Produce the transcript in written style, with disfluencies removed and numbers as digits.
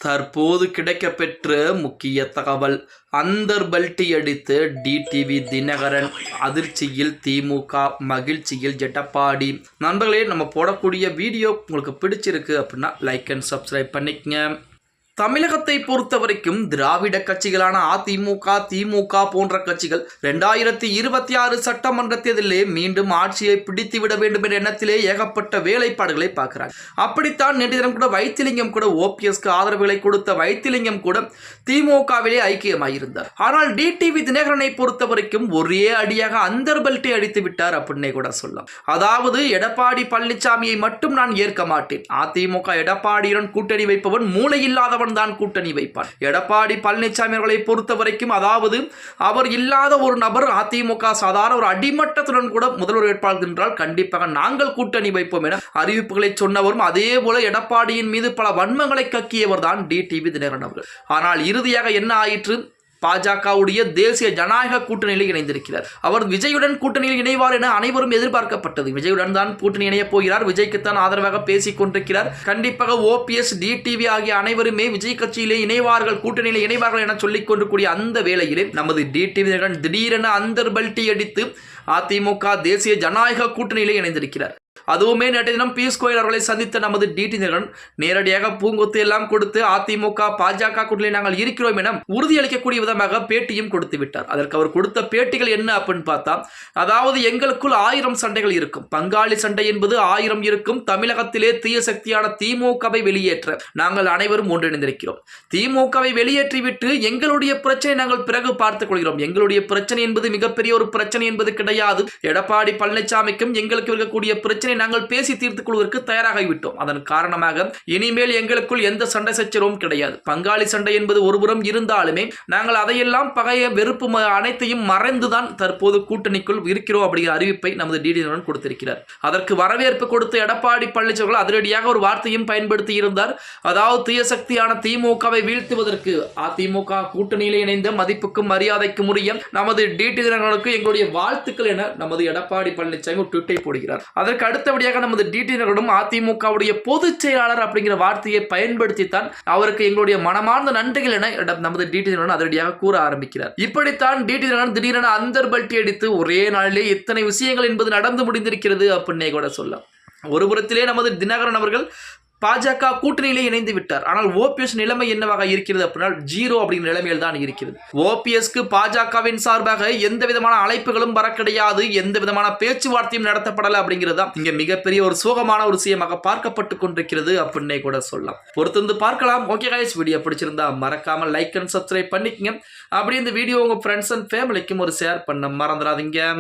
தற்போது கிடைக்கப்பெற்ற முக்கிய தகவல். அந்தர் பல்டி அடித்து டிடிவி தினகரன் அதிர்ச்சியில் திமுக, மகிழ்ச்சியில் எடப்பாடி. நண்பர்களே, நம்ம போடக்கூடிய வீடியோ உங்களுக்கு பிடிச்சிருக்கு அப்படின்னா லைக் அண்ட் சப்ஸ்கிரைப் பண்ணிக்கங்க. தமிழகத்தை பொறுத்த வரைக்கும் திராவிட கட்சிகளான அதிமுக, திமுக போன்ற கட்சிகள் 2026 சட்டமன்ற தேர்தலிலே மீண்டும் ஆட்சியை பிடித்துவிட வேண்டும் என்ற எண்ணத்திலே ஏகப்பட்ட வேலைப்பாடுகளை பார்க்கிறாங்க. அப்படித்தான் நேற்று தினம் கூட வைத்திலிங்கம் கூட ஓபிஎஸ்க்கு ஆதரவுகளை கொடுத்த வைத்திலிங்கம் கூட திமுகவிலே ஐக்கியமாயிருந்தார். ஆனால் டிடிவி தினகரனை பொறுத்த வரைக்கும் ஒரே அடியாக அந்தர் பல்ட்டி அடித்து விட்டார் அப்படின்னே கூட சொல்லலாம். அதாவது எடப்பாடி பழனிசாமியை மட்டும் நான் ஏற்க மாட்டேன். அதிமுக எடப்பாடியுடன் கூட்டணி வைப்பவன் மூளையில்லாதவன் தான் கூட்டணி வைப்பார். எடப்பாடி பழனிசாமி அவர்களை பொறுத்த வரைக்கும், அதாவது அவர் இல்லாத ஒரு நபர் அதிமுக சாதாரண ஒரு அடிமட்டத்துடன் கூட முதல்வர் வேட்பாளர் என்றால் கண்டிப்பாக நாங்கள் கூட்டணி வைப்போம் என அறிவிப்புகளை சொன்னவரும், அதே போல எடப்பாடியின் மீது பல வன்மங்களை கக்கியவர் தான் டிடிவி தினகரன் அவர்கள். ஆனால் இறுதியாக என்ன ஆயிற்று? பாஜகவுடைய தேசிய ஜனநாயக கூட்டணியில் இணைந்திருக்கிறார். அவர் விஜயுடன் கூட்டணியில் இணைவார் என அனைவரும் எதிர்பார்க்கப்பட்டது. விஜயுடன் தான் கூட்டணி இணையப் போகிறார், விஜய்க்குத்தான் ஆதரவாக பேசிக் கொண்டிருக்கிறார். கண்டிப்பாக ஓபிஎஸ், டிடிவி ஆகிய அனைவருமே விஜய் கட்சியிலே இணைவார்கள், கூட்டணியில் இணைவார்கள் என சொல்லிக் கொண்டிருக்கூடிய அந்த வேளையிலே நமது டிடிவி திடீரென அந்தர் பல்ட்டி அடித்து அதிமுக தேசிய ஜனநாயக கூட்டணியிலே இணைந்திருக்கிறார். அதுவுமே நேற்றைய தினம் பியூஷ் கோயல் அவர்களை சந்தித்த நமது டிடி தினகரன் நேரடியாக பூங்கொத்து எல்லாம் கொடுத்து அதிமுக, பாஜக கூட்டணியில் நாங்கள் இருக்கிறோம் என உறுதியளிக்கக்கூடிய விதமாக பேட்டியும் கொடுத்து விட்டார். அதற்கு அவர் கொடுத்த பேட்டிகள் என்ன அப்படின்னு பார்த்தா, அதாவது எங்களுக்குள் 1000 சண்டைகள் இருக்கும், பங்காளி சண்டை என்பது 1000 இருக்கும். தமிழகத்திலே தீய சக்தியான திமுகவை வெளியேற்ற நாங்கள் அனைவரும் ஒன்றிணைந்திருக்கிறோம். திமுகவை வெளியேற்றிவிட்டு எங்களுடைய பிரச்சனை நாங்கள் பிறகு பார்த்துக் கொள்கிறோம். எங்களுடைய பிரச்சனை என்பது மிகப்பெரிய ஒரு பிரச்சனை என்பது கிடையாது. எடப்பாடி பழனிசாமிக்கும் எங்களுக்கு இருக்கக்கூடிய பிரச்சனை நாங்கள் பேசி தீர்த்துக் கொள்வதற்கு தயாராகிவிட்டோம். அதன் காரணமாக இனிமேல் எங்களுக்குள் எந்த சண்டை சச்சரவும் கிடையாது. பங்காளி சண்டை என்பது ஒருபுறம் இருந்தாலுமே நாங்கள் அதையெல்லாம் பகைய வெறுப்பு அனைத்தையும் மறைந்துதான் தற்போது கூட்டணிக்குள் இருக்கிறோம் அப்படிங்கிற அறிவிப்பை நமது டிடி கொடுத்திருக்கிறார். அதற்கு வரவேற்பு கொடுத்த எடப்பாடி பழனிசாமி அதிரடியாக ஒரு வார்த்தையும் பயன்படுத்தி இருந்தார். அதாவது தீய சக்தியான திமுகவை வீழ்த்துவதற்கு அதிமுக கூட்டணியில் இணைந்த மதிப்புக்கும் மரியாதைக்கும் உரிய நமது டிடி எங்களுடைய வாழ்த்துக்கள் என நமது எடப்பாடி பழனிசாமி ட்வீட்டை போடுகிறார். அதற்கு அடுத்தபடியாக நமது டிடினரிடம் அதிமுகவுடைய பொதுச் செயலாளர் அப்படிங்கிற வார்த்தையை பயன்படுத்தித்தான் அவருக்கு எங்களுடைய மனமார்ந்த நன்றிகள் என நமது டிடினருடன் அதிரடியாக கூற ஆரம்பிக்கிறார். இப்படித்தான் டிடினரன் திடீரென அந்தர் பல்ட்டி அடித்து ஒரே நாளிலே இத்தனை விஷயங்கள் என்பது நடந்து முடிந்திருக்கிறது அப்படின்னே கூட சொல்லலாம். ஒரு புறத்திலே நமது தினகரன் அவர்கள் பாஜக கூட்டணியிலே இணைந்து விட்டார். ஆனால் ஓபிஎஸ் நிலைமை என்னவாக இருக்கிறது அப்படின்னா 0 அப்படிங்கிற நிலைமையில் தான் இருக்கிறது. ஓபிஎஸ்க்கு பாஜகவின் சார்பாக எந்த விதமான அழைப்புகளும் வர கிடையாது, எந்த விதமான பேச்சுவார்த்தையும் நடத்தப்படல அப்படிங்கிறது தான் இங்க மிகப்பெரிய ஒரு சோகமான ஒரு விஷயமாக பார்க்கப்பட்டு கொண்டிருக்கிறது அப்படின்னே கூட சொல்லலாம். பொறுத்திருந்து பார்க்கலாம். ஓகே गाइस, வீடியோ பிடிச்சிருந்தா மறக்காம லைக் அண்ட் சப்ஸ்கிரைப் பண்ணிக்கங்க. அப்படி இந்த வீடியோ உங்க ஃப்ரெண்ட்ஸ் அண்ட் ஃபேமிலிக்கும் ஒரு ஷேர் பண்ண மறந்துடாதீங்க.